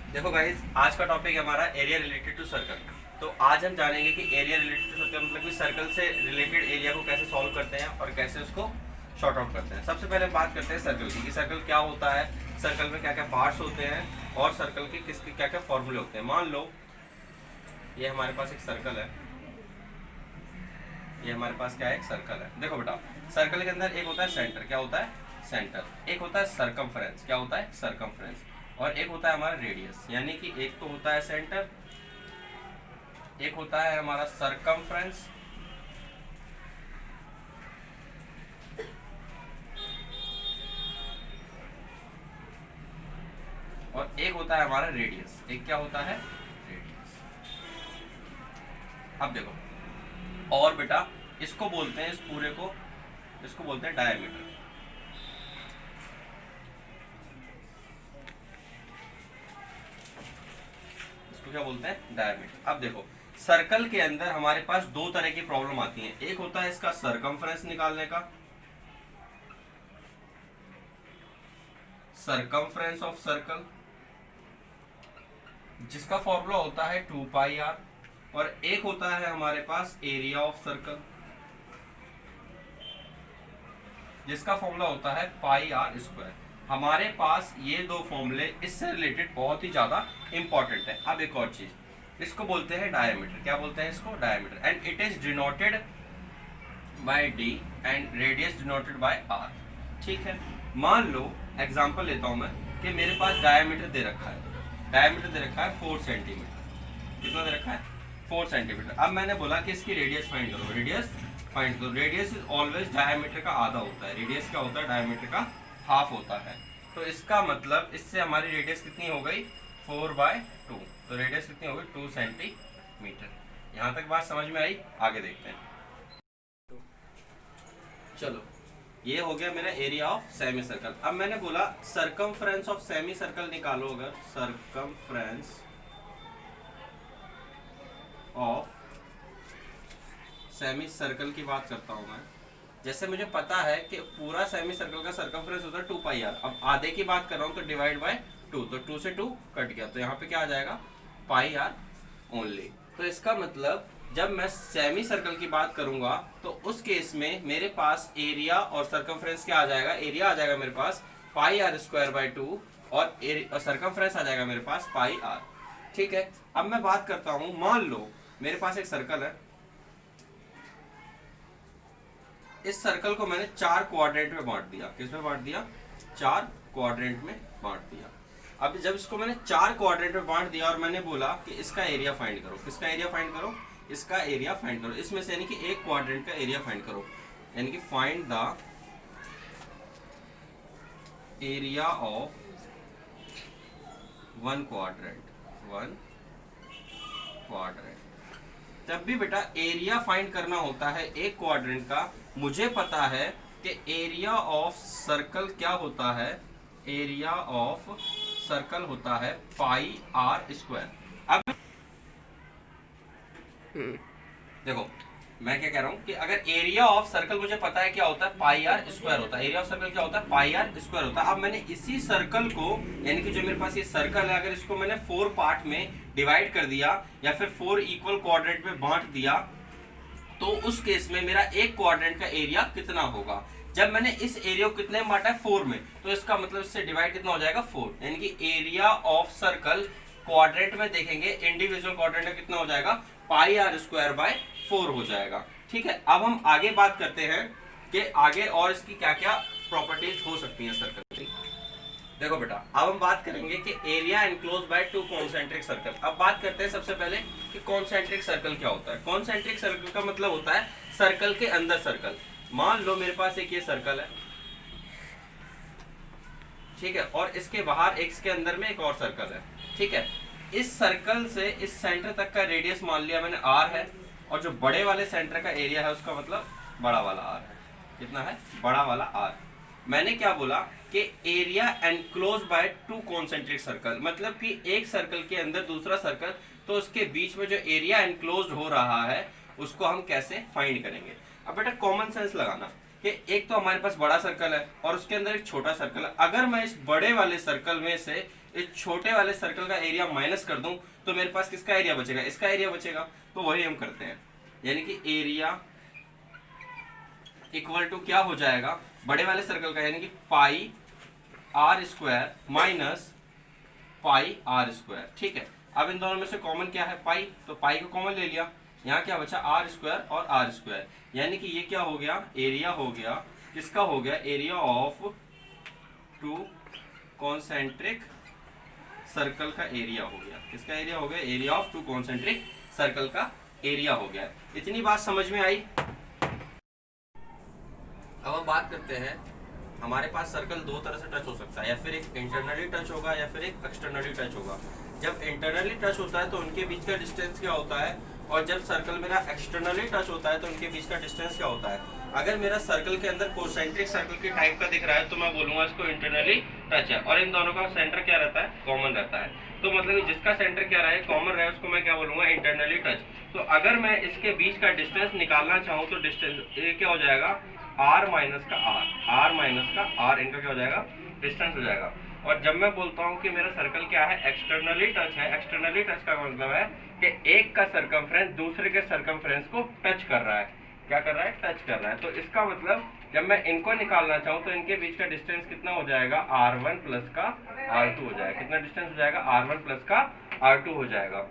देखो गाइस, आज का टॉपिक है हमारा एरिया रिलेटेड टू सर्कल। तो आज हम जानेंगे कि एरिया रिलेटेड टू सर्कल मतलब कि सर्कल से रिलेटेड एरिया को कैसे सॉल्व करते हैं और कैसे उसको शॉर्ट आउट करते हैं। सबसे पहले बात करते हैं सर्कल की, कि सर्कल क्या होता है, सर्कल में क्या क्या पार्ट्स होते हैं और सर्कल के किसके क्या क्या फॉर्मूले होते हैं। मान लो ये हमारे पास एक सर्कल है, ये हमारे पास क्या है, एक सर्कल है। देखो बेटा, सर्कल के अंदर एक होता है सेंटर, क्या होता है, सेंटर। एक होता है सरकमफ्रेंस, क्या होता है, सरकमफ्रेंस। और एक होता है हमारा रेडियस, यानी कि एक तो होता है सेंटर, एक होता है हमारा सरकमफ्रेंस, और एक होता है हमारा रेडियस। एक क्या होता है, रेडियस। अब देखो, और बेटा इसको बोलते हैं, इस पूरे को इसको बोलते हैं डायमीटर। इसको क्या बोलते हैं, डायमीटर। अब देखो, सर्कल के अंदर हमारे पास दो तरह की प्रॉब्लम आती है। एक होता है इसका सरकमफ्रेंस निकालने का, सरकमफ्रेंस ऑफ सर्कल, जिसका फॉर्मूला होता है 2 पाई आर। और एक होता है हमारे पास एरिया ऑफ सर्कल, जिसका फॉर्मूला होता है पाई आर स्क्वायर। हमारे पास ये दो फॉर्मूले इससे रिलेटेड बहुत ही ज्यादा इंपॉर्टेंट है। अब एक और चीज, इसको बोलते हैं डायमीटर। क्या बोलते हैं इसको, diameter. And it is denoted by d and radius denoted by r. ठीक है, मान लो एग्जांपल लेता हूं मैं कि मेरे पास डायमीटर दे रखा है, डायमीटर दे रखा है 4 सेंटीमीटर। कितना दे रखा है, 4 सेंटीमीटर। अब मैंने बोला कि इसकी रेडियस फाइंड करो, रेडियस फाइंड करो। रेडियस इज ऑलवेज डायमीटर का आधा होता है। रेडियस क्या होता है, डायमीटर का हाफ होता है। तो इसका मतलब इससे हमारी रेडियस कितनी हो गई, 4/2। तो रेडियस कितनी हो गई, 2 सेंटीमीटर। यहाँ तक बात समझ में आई, आगे देखते हैं। चलो, ये हो गया मेरा एरिया ऑफ सेमी सर्कल। अब मैंने बोला सरकमफ्रेंस ऑफ सेमी सर्कल निकालो। अगर सरकमफ्रेंस ऑफ सेमी सर्कल की बात करता हूं मैं, जैसे मुझे पता है कि पूरा सेमी सर्कल का सरकमफ्रेंस होता है 2 पाई आर। अब आधे की बात कर रहा हूं तो डिवाइड बाय 2, तो 2 से 2 कट गया, तो यहाँ पे क्या आ जाएगा, पाई आर ओनली। तो इसका मतलब जब मैं सेमी सर्कल की बात करूंगा तो उस केस में मेरे पास एरिया और सरकमफ्रेंस क्या आ जाएगा, एरिया आ जाएगा मेरे पास पाई आर स्क्वायर बाय 2 और सरकमफ्रेंस आ जाएगा मेरे पास पाई आर। ठीक है, अब मैं बात करता हूं, मान लो मेरे पास एक सर्कल है। इस सर्कल को मैंने 4 क्वाड्रेंट में बांट दिया। किस में बांट दिया, 4 क्वाड्रेंट में बांट दिया। अब जब इसको मैंने 4 क्वाड्रेंट में बांट दिया और मैंने बोला कि इसका एरिया फाइंड करो, किसका एरिया फाइंड करो, इसका एरिया फाइंड करो। इसमें से यानी कि एक क्वाड्रेंट का एरिया फाइंड करो, यानी कि find the area of 1 quadrant, 1 quadrant. जब भी बेटा एरिया फाइंड करना होता है एक क्वाड्रेंट का, मुझे पता है कि एरिया ऑफ सर्कल क्या होता है, एरिया ऑफ सर्कल होता है पाई आर स्क्वायर। अब देखो मैं क्या कह रहा हूं कि अगर एरिया ऑफ सर्कल मुझे पता है क्या होता है, पाई आर स्क्वायर होता है। एरिया ऑफ सर्कल क्या होता है, पाई आर स्क्वायर होता है। अब मैंने इसी सर्कल को, यानी कि जो मेरे पास ये सर्कल है, अगर इसको मैंने 4 पार्ट में डिवाइड कर दिया या फिर 4 इक्वल क्वाड्रेंट में बांट दिया, तो उस केस में मेरा एक क्वाड्रेंट का एरिया कितना होगा। जब मैंने इस एरिया को कितने में बांटा है, 4 में, तो इसका मतलब इससे डिवाइड कितना हो जाएगा, 4। यानी कि एरिया ऑफ सर्कल क्वाड्रेंट में देखेंगे, इंडिविजुअल क्वाड्रेंट में कितना हो जाएगा, पाई आर स्क्वायर बाय 4 हो जाएगा। ठीक है, अब हम आगे बात करते हैं कि आगे और इसकी क्या क्या प्रॉपर्टीज हो सकती हैं सर्कल की। देखो बेटा, अब हम बात करेंगे कि area enclose by 2 concentric circle. अब बात करते हैं सबसे पहले कि कॉन्सेंट्रिक सर्कल क्या होता है। कॉन्सेंट्रिक सर्कल का मतलब होता है सर्कल के अंदर सर्कल। मान लो मेरे पास एक ये सर्कल है, ठीक है, और इसके बाहर इसके अंदर में एक और सर्कल है। ठीक है, इस सर्कल से इस सेंटर तक का रेडियस मान लिया मैंने आर है, और जो बड़े वाले सेंटर का एरिया है उसका मतलब बड़ा वाला आर है। कितना है, बड़ा वाला आर। मैंने क्या बोला कि area enclose by 2 concentric circle, मतलब कि एक सर्कल के अंदर दूसरा सर्कल, तो उसके बीच में जो एरिया एनक्लोज हो रहा है उसको हम कैसे फाइंड करेंगे। अब बेटा कॉमन सेंस लगाना, कि एक तो हमारे पास बड़ा सर्कल है और उसके अंदर एक छोटा सर्कल है। अगर मैं इस बड़े वाले सर्कल में से इस छोटे वाले सर्कल का एरिया माइनस कर दूं तो मेरे पास किसका एरिया बचेगा, इसका एरिया बचेगा। तो वही हम करते हैं, यानी कि एरिया इक्वल टू क्या हो जाएगा, बड़े वाले सर्कल का यानी कि pi r square minus pi r square. ठीक है, अब इन दोनों में से कॉमन क्या है, पाई, तो पाई को कॉमन ले लिया, यहाँ क्या बचा आर स्क्वायर और आर स्क्वायर, यानी कि ये क्या हो गया, एरिया हो गया, किसका हो गया, area of to concentric circle का एरिया हो गया। किसका एरिया हो गया, area of to concentric circle का एरिया हो गया। इतनी बात समझ में आई। अब हम बात करते हैं, हमारे पास सर्कल दो तरह से टच हो सकता है, या फिर एक इंटरनली टच होगा या फिर एक एक्सटर्नली टच होगा। जब इंटरनली टच होता है तो उनके बीच का डिस्टेंस क्या होता है, और जब सर्कल मेरा एक्सटर्नली टच होता है तो उनके बीच का डिस्टेंस क्या होता है। अगर मेरा सर्कल के अंदर कॉन्सेंट्रिक सर्कल के टाइप का दिख रहा है तो मैं बोलूंगा इसको इंटरनली टच है, और इन दोनों का सेंटर क्या रहता है, कॉमन रहता है। तो मतलब जिसका सेंटर क्या रहे, कॉमन रहे, उसको मैं क्या बोलूंगा, इंटरनली टच। तो अगर मैं इसके बीच का डिस्टेंस निकालना चाहूँ तो डिस्टेंस ये क्या हो जाएगा, आर माइनस का आर, आर माइनस का आर, इनका क्या हो जाएगा, डिस्टेंस हो जाएगा। और जब मैं बोलता हूँ कि मेरा सर्कल क्या है, एक्सटर्नली टच है, एक्सटर्नली टच का मतलब है कि एक का सर्कमफ्रेंस दूसरे के सर्कमफ्रेंस को टच कर रहा है। क्या कर रहा है, टच कर रहा है। तो इसका मतलब जब मैं इनको निकालना चाहूँ तो इनके बीच का डिस्टेंस कितना हो जाएगा, r1 प्लस का r2 हो जाएगा। कितना डिस्टेंस हो जाएगा, r1 प्लस का r2 हो जाएगा।